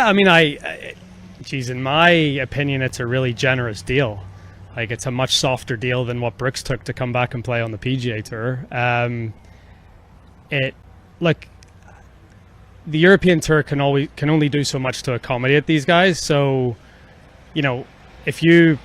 I mean, geez, in my opinion, it's a really generous deal. Like, it's a much softer deal than what Brooks took to come back and play on the PGA Tour. Look, the European Tour can only do so much to accommodate these guys. So, you know, if you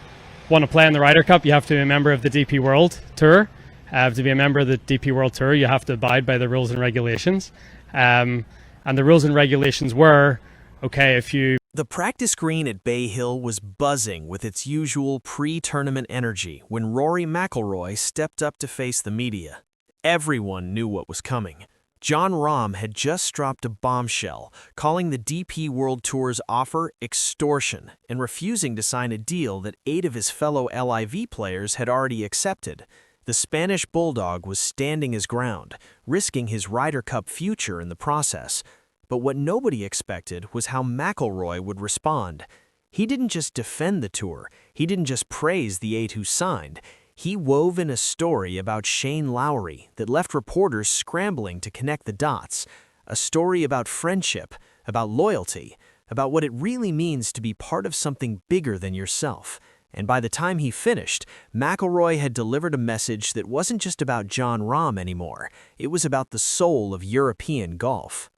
want to play in the Ryder Cup, you have to be a member of the DP World Tour. To be a member of the DP World Tour, you have to abide by the rules and regulations. And the rules and regulations were, okay, if you... The practice green at Bay Hill was buzzing with its usual pre-tournament energy when Rory McIlroy stepped up to face the media. Everyone knew what was coming. Jon Rahm had just dropped a bombshell, calling the DP World Tour's offer extortion and refusing to sign a deal that 8 of his fellow LIV players had already accepted. The Spanish Bulldog was standing his ground, risking his Ryder Cup future in the process. But what nobody expected was how McIlroy would respond. He didn't just defend the tour, he didn't just praise the 8 who signed. He wove in a story about Shane Lowry that left reporters scrambling to connect the dots. A story about friendship, about loyalty, about what it really means to be part of something bigger than yourself. And by the time he finished, McIlroy had delivered a message that wasn't just about Jon Rahm anymore. It was about the soul of European golf.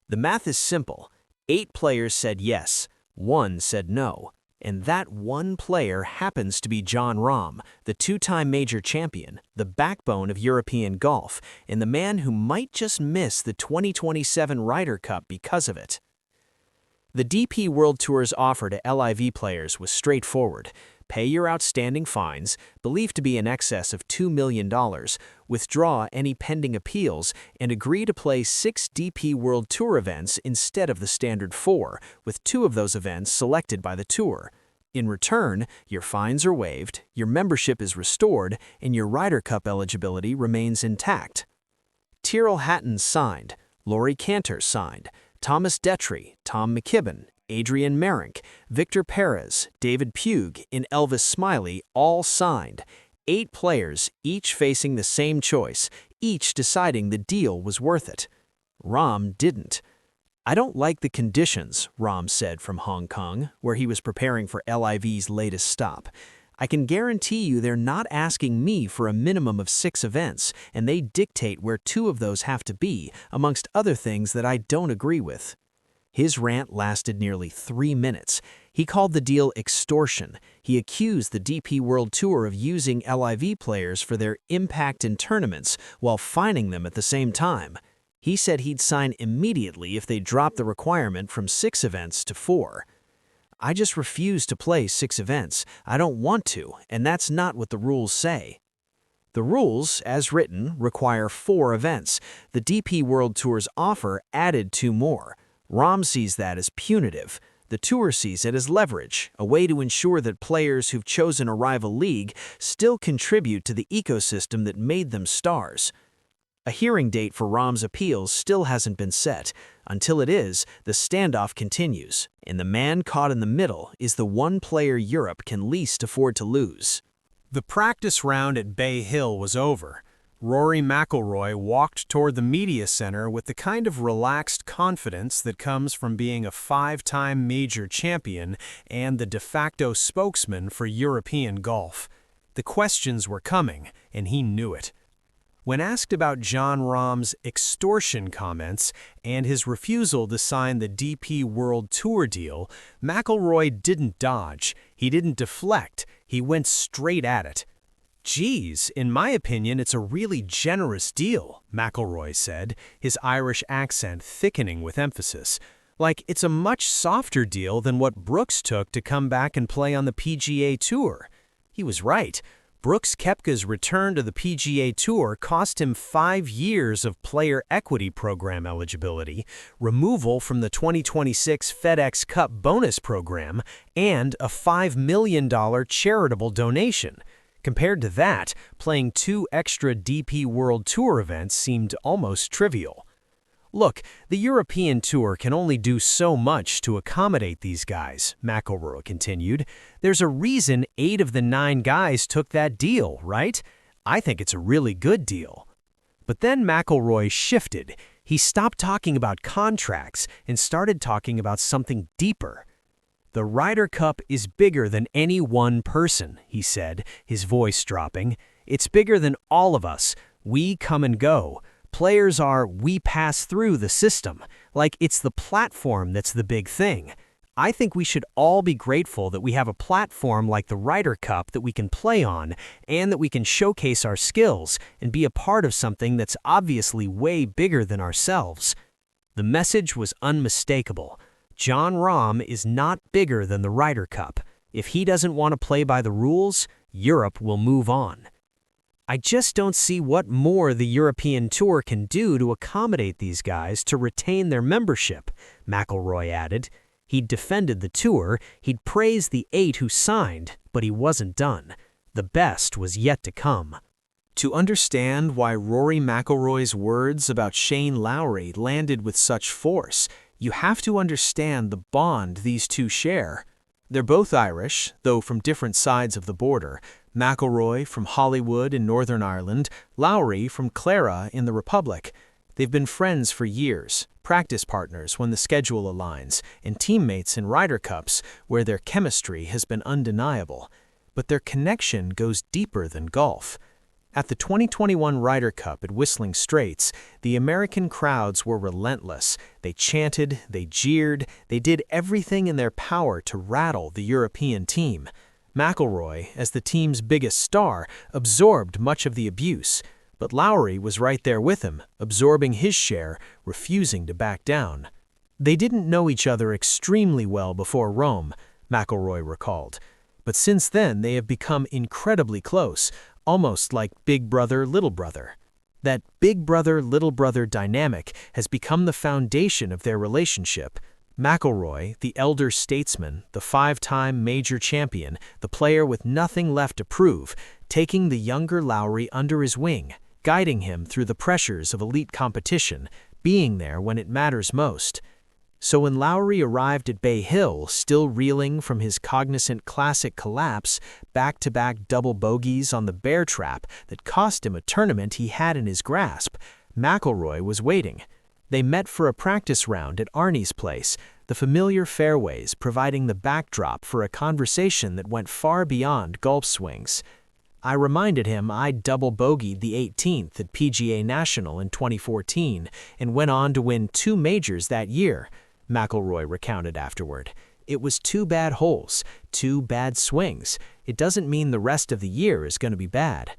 The math is simple. 8 players said yes, 1 said no. And that one player happens to be Jon Rahm, the 2-time major champion, the backbone of European golf, and the man who might just miss the 2027 Ryder Cup because of it. The DP World Tour's offer to LIV players was straightforward. Pay your outstanding fines, believed to be in excess of $2 million, withdraw any pending appeals, and agree to play 6 DP World Tour events instead of the standard 4, with 2 of those events selected by the Tour. In return, your fines are waived, your membership is restored, and your Ryder Cup eligibility remains intact. Tyrrell Hatton signed, Laurie Cantor signed, Thomas Detry, Tom McKibben, Adrian Meronk, Victor Perez, David Puig, and Elvis Smiley all signed. 8 players, each facing the same choice, each deciding the deal was worth it. Rahm didn't. "I don't like the conditions," Rahm said from Hong Kong, where he was preparing for LIV's latest stop. "I can guarantee you they're not asking me for a minimum of 6 events, and they dictate where 2 of those have to be, amongst other things that I don't agree with." His rant lasted nearly 3 minutes. He called the deal extortion. He accused the DP World Tour of using LIV players for their impact in tournaments while fining them at the same time. He said he'd sign immediately if they dropped the requirement from 6 events to 4. "I just refuse to play 6 events. I don't want to, and that's not what the rules say." The rules, as written, require 4 events. The DP World Tour's offer added 2 more. Rahm sees that as punitive. The Tour sees it as leverage, a way to ensure that players who've chosen a rival league still contribute to the ecosystem that made them stars. A hearing date for Rahm's appeals still hasn't been set. Until it is, the standoff continues, and the man caught in the middle is the one player Europe can least afford to lose. The practice round at Bay Hill was over. Rory McIlroy walked toward the media center with the kind of relaxed confidence that comes from being a 5-time major champion and the de facto spokesman for European golf. The questions were coming, and he knew it. When asked about Jon Rahm's extortion comments and his refusal to sign the DP World Tour deal, McIlroy didn't dodge, he didn't deflect, he went straight at it. "Geez, in my opinion, it's a really generous deal," McIlroy said, his Irish accent thickening with emphasis. "Like, it's a much softer deal than what Brooks took to come back and play on the PGA Tour." He was right. Brooks Koepka's return to the PGA Tour cost him 5 years of player equity program eligibility, removal from the 2026 FedEx Cup bonus program, and a $5 million charitable donation. Compared to that, playing 2 extra DP World Tour events seemed almost trivial. "Look, the European Tour can only do so much to accommodate these guys," McIlroy continued. "There's a reason 8 of the 9 guys took that deal, right? I think it's a really good deal." But then McIlroy shifted. He stopped talking about contracts and started talking about something deeper. "The Ryder Cup is bigger than any one person," he said, his voice dropping. "It's bigger than all of us. We come and go. Players are, we pass through the system. Like it's the platform that's the big thing. I think we should all be grateful that we have a platform like the Ryder Cup that we can play on and that we can showcase our skills and be a part of something that's obviously way bigger than ourselves." The message was unmistakable. Jon Rahm is not bigger than the Ryder Cup. If he doesn't want to play by the rules, Europe will move on. "I just don't see what more the European Tour can do to accommodate these guys to retain their membership," McIlroy added. He'd defended the tour, he'd praised the 8 who signed, but he wasn't done. The best was yet to come. To understand why Rory McIlroy's words about Shane Lowry landed with such force, you have to understand the bond these two share. They're both Irish, though from different sides of the border. McIlroy from Hollywood in Northern Ireland, Lowry from Clara in the Republic. They've been friends for years, practice partners when the schedule aligns, and teammates in Ryder Cups where their chemistry has been undeniable. But their connection goes deeper than golf. At the 2021 Ryder Cup at Whistling Straits, the American crowds were relentless. They chanted, they jeered, they did everything in their power to rattle the European team. McIlroy, as the team's biggest star, absorbed much of the abuse, but Lowry was right there with him, absorbing his share, refusing to back down. "They didn't know each other extremely well before Rome," McIlroy recalled. "But since then they have become incredibly close, almost like big brother, little brother. That big brother, little brother dynamic has become the foundation of their relationship." McIlroy, the elder statesman, the 5-time major champion, the player with nothing left to prove, taking the younger Lowry under his wing, guiding him through the pressures of elite competition, being there when it matters most. So when Lowry arrived at Bay Hill, still reeling from his Cognizant Classic collapse, back-to-back double bogeys on the bear trap that cost him a tournament he had in his grasp, McIlroy was waiting. They met for a practice round at Arnie's place, the familiar fairways providing the backdrop for a conversation that went far beyond golf swings. "I reminded him I'd double bogeyed the 18th at PGA National in 2014 and went on to win 2 majors that year," McIlroy recounted afterward. "It was 2 bad holes, 2 bad swings. It doesn't mean the rest of the year is going to be bad."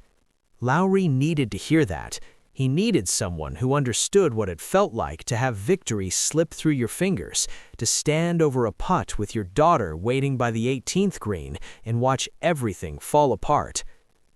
Lowry needed to hear that. He needed someone who understood what it felt like to have victory slip through your fingers, to stand over a putt with your daughter waiting by the 18th green and watch everything fall apart.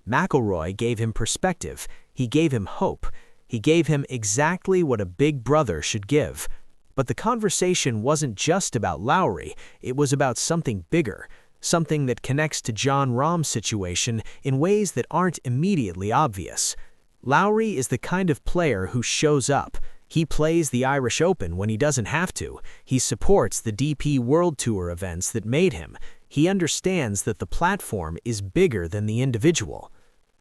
McIlroy gave him perspective. He gave him hope. He gave him exactly what a big brother should give. But the conversation wasn't just about Lowry. It was about something bigger, something that connects to Jon Rahm's situation in ways that aren't immediately obvious. Lowry is the kind of player who shows up. He plays the Irish Open when he doesn't have to. He supports the DP World Tour events that made him. He understands that the platform is bigger than the individual.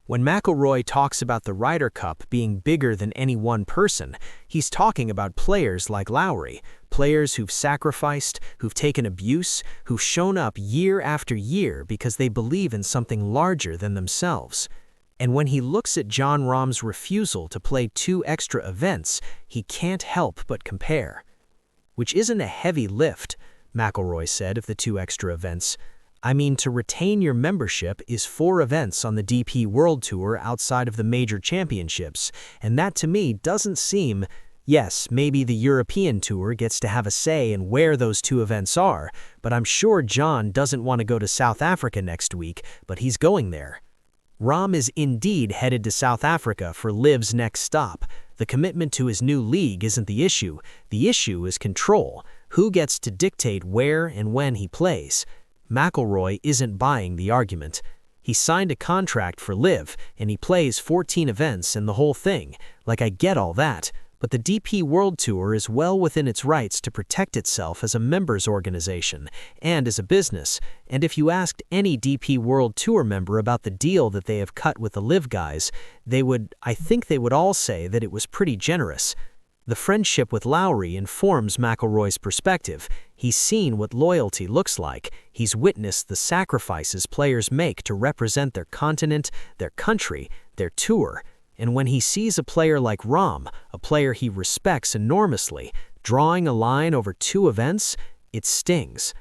When McIlroy talks about the Ryder Cup being bigger than any one person, he's talking about players like Lowry, players who've sacrificed, who've taken abuse, who've shown up year after year because they believe in something larger than themselves. And when he looks at Jon Rahm's refusal to play 2 extra events, he can't help but compare. "Which isn't a heavy lift," McIlroy said of the 2 extra events. "I mean, to retain your membership is 4 events on the DP World Tour outside of the major championships, and that to me doesn't seem, yes, maybe the European Tour gets to have a say in where those 2 events are, but I'm sure Jon doesn't want to go to South Africa next week, but he's going there." Rahm is indeed headed to South Africa for LIV's next stop. The commitment to his new league isn't the issue. The issue is control. Who gets to dictate where and when he plays? McIlroy isn't buying the argument. He signed a contract for LIV, and he plays 14 events and the whole thing. Like, I get all that, but the DP World Tour is well within its rights to protect itself as a members organization and as a business, and if you asked any DP World Tour member about the deal that they have cut with the LIV guys, I think they would all say that it was pretty generous. The friendship with Lowry informs McIlroy's perspective. He's seen what loyalty looks like. He's witnessed the sacrifices players make to represent their continent, their country, their tour. And when he sees a player like Rahm, a player he respects enormously, drawing a line over 2 events, it stings.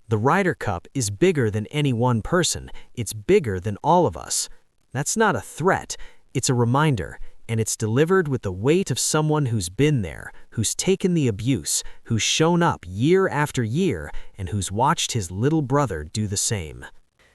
The Ryder Cup is bigger than any one person. It's bigger than all of us. That's not a threat. It's a reminder. And it's delivered with the weight of someone who's been there, who's taken the abuse, who's shown up year after year, and who's watched his little brother do the same.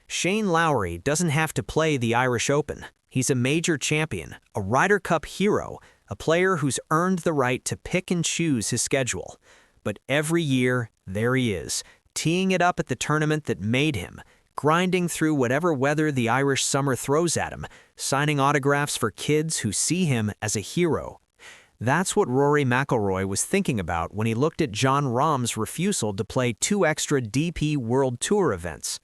Shane Lowry doesn't have to play the Irish Open. He's a major champion, a Ryder Cup hero, a player who's earned the right to pick and choose his schedule. But every year, there he is, teeing it up at the tournament that made him, grinding through whatever weather the Irish summer throws at him, signing autographs for kids who see him as a hero. That's what Rory McIlroy was thinking about when he looked at Jon Rahm's refusal to play 2 extra DP World Tour events.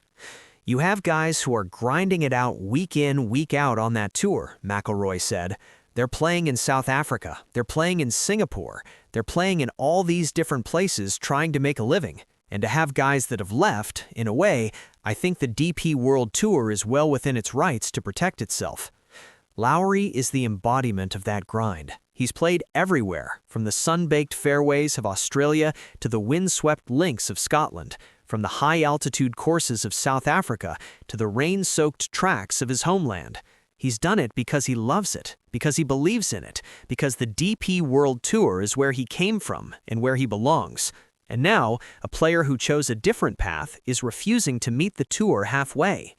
"You have guys who are grinding it out week in, week out on that tour," McIlroy said. "They're playing in South Africa, they're playing in Singapore, they're playing in all these different places trying to make a living. And to have guys that have left, in a way, I think the DP World Tour is well within its rights to protect itself." Lowry is the embodiment of that grind. He's played everywhere, from the sun-baked fairways of Australia to the wind-swept links of Scotland, from the high-altitude courses of South Africa to the rain-soaked tracks of his homeland. He's done it because he loves it, because he believes in it, because the DP World Tour is where he came from and where he belongs. And now, a player who chose a different path is refusing to meet the tour halfway.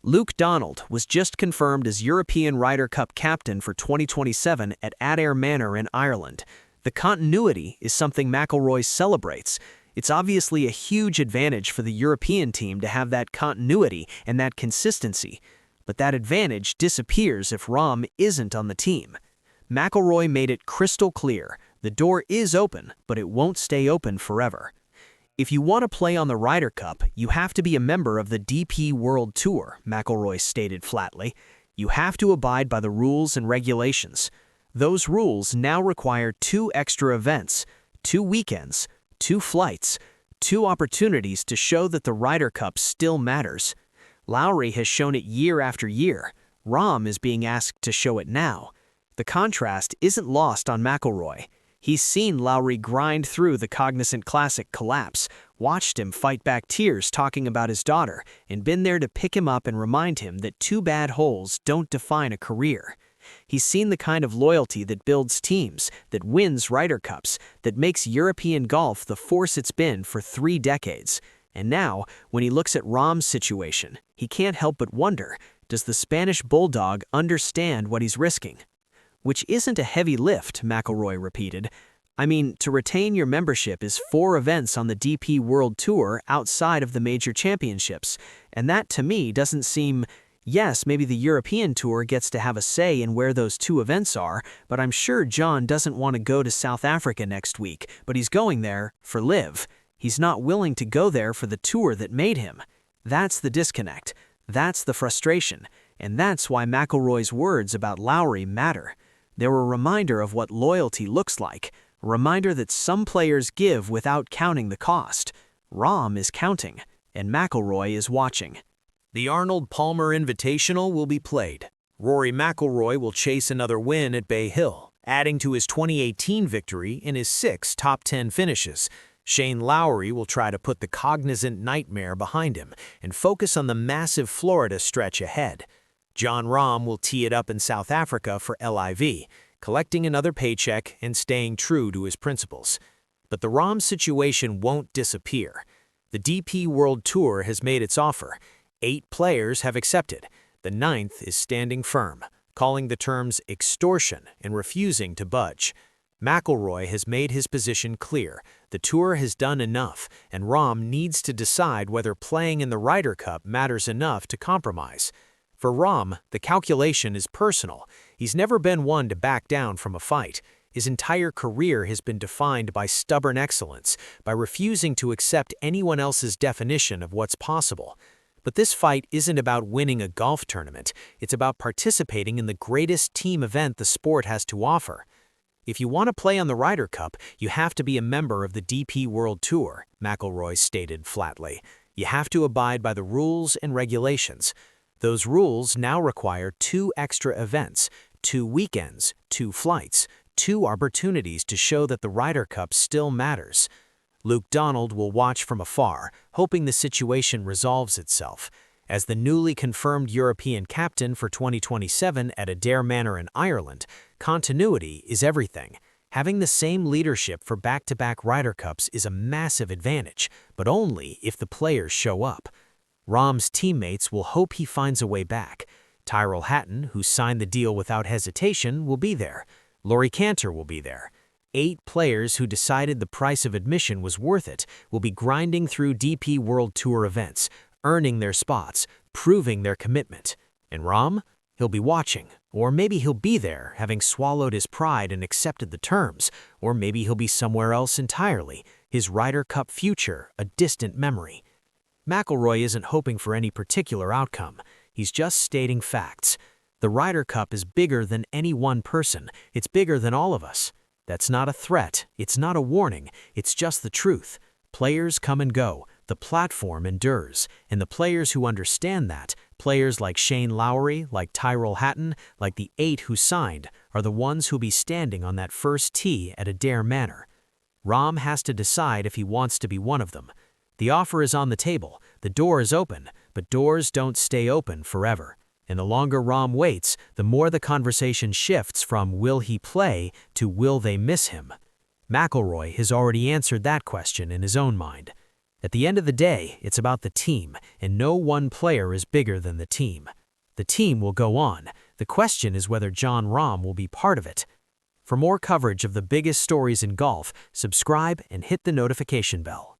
Luke Donald was just confirmed as European Ryder Cup captain for 2027 at Adare Manor in Ireland. The continuity is something McIlroy celebrates. It's obviously a huge advantage for the European team to have that continuity and that consistency. But that advantage disappears if Rahm isn't on the team. McIlroy made it crystal clear. The door is open, but it won't stay open forever. If you want to play on the Ryder Cup, you have to be a member of the DP World Tour, McIlroy stated flatly. You have to abide by the rules and regulations. Those rules now require 2 extra events, 2 weekends, 2 flights, 2 opportunities to show that the Ryder Cup still matters. Lowry has shown it year after year. Rahm is being asked to show it now. The contrast isn't lost on McIlroy. He's seen Lowry grind through the Cognizant Classic collapse, watched him fight back tears talking about his daughter, and been there to pick him up and remind him that 2 bad holes don't define a career. He's seen the kind of loyalty that builds teams, that wins Ryder Cups, that makes European golf the force it's been for 3 decades. And now, when he looks at Rahm's situation, he can't help but wonder, does the Spanish Bulldog understand what he's risking? "Which isn't a heavy lift," McIlroy repeated. "I mean, to retain your membership is 4 events on the DP World Tour outside of the major championships, and that to me doesn't seem... Yes, maybe the European Tour gets to have a say in where those 2 events are, but I'm sure Jon doesn't want to go to South Africa next week, but he's going there for live. He's not willing to go there for the tour that made him. That's the disconnect. That's the frustration. And that's why McIlroy's words about Lowry matter. They're a reminder of what loyalty looks like, a reminder that some players give without counting the cost. Rahm is counting, and McIlroy is watching. The Arnold Palmer Invitational will be played. Rory McIlroy will chase another win at Bay Hill, adding to his 2018 victory in his 6 top 10 finishes. Shane Lowry will try to put the Cognizant nightmare behind him and focus on the massive Florida stretch ahead. Jon Rahm will tee it up in South Africa for LIV, collecting another paycheck and staying true to his principles. But the Rahm situation won't disappear. The DP World Tour has made its offer. 8 players have accepted. The 9th is standing firm, calling the terms extortion and refusing to budge. McIlroy has made his position clear. The tour has done enough, and Rahm needs to decide whether playing in the Ryder Cup matters enough to compromise. For Rahm, the calculation is personal. He's never been one to back down from a fight. His entire career has been defined by stubborn excellence, by refusing to accept anyone else's definition of what's possible. But this fight isn't about winning a golf tournament. It's about participating in the greatest team event the sport has to offer. If you want to play on the Ryder Cup, you have to be a member of the DP World Tour, McIlroy stated flatly. You have to abide by the rules and regulations. Those rules now require 2 extra events, 2 weekends, 2 flights, 2 opportunities to show that the Ryder Cup still matters. Luke Donald will watch from afar, hoping the situation resolves itself. As the newly confirmed European captain for 2027 at Adare Manor in Ireland, continuity is everything. Having the same leadership for back-to-back Ryder Cups is a massive advantage, but only if the players show up. Rahm's teammates will hope he finds a way back. Tyrrell Hatton, who signed the deal without hesitation, will be there. Laurie Cantor will be there. 8 players who decided the price of admission was worth it will be grinding through DP World Tour events, earning their spots, proving their commitment. And Rahm? He'll be watching. Or maybe he'll be there, having swallowed his pride and accepted the terms. Or maybe he'll be somewhere else entirely, his Ryder Cup future a distant memory. McIlroy isn't hoping for any particular outcome. He's just stating facts. The Ryder Cup is bigger than any one person. It's bigger than all of us. That's not a threat. It's not a warning. It's just the truth. Players come and go. The platform endures. And the players who understand that, players like Shane Lowry, like Tyrrell Hatton, like the 8 who signed, are the ones who'll be standing on that first tee at Adare Manor. Rahm has to decide if he wants to be one of them. The offer is on the table. The door is open, but doors don't stay open forever. And the longer Rahm waits, the more the conversation shifts from will he play to will they miss him. McIlroy has already answered that question in his own mind. At the end of the day, it's about the team, and no one player is bigger than the team. The team will go on. The question is whether Jon Rahm will be part of it. For more coverage of the biggest stories in golf, subscribe and hit the notification bell.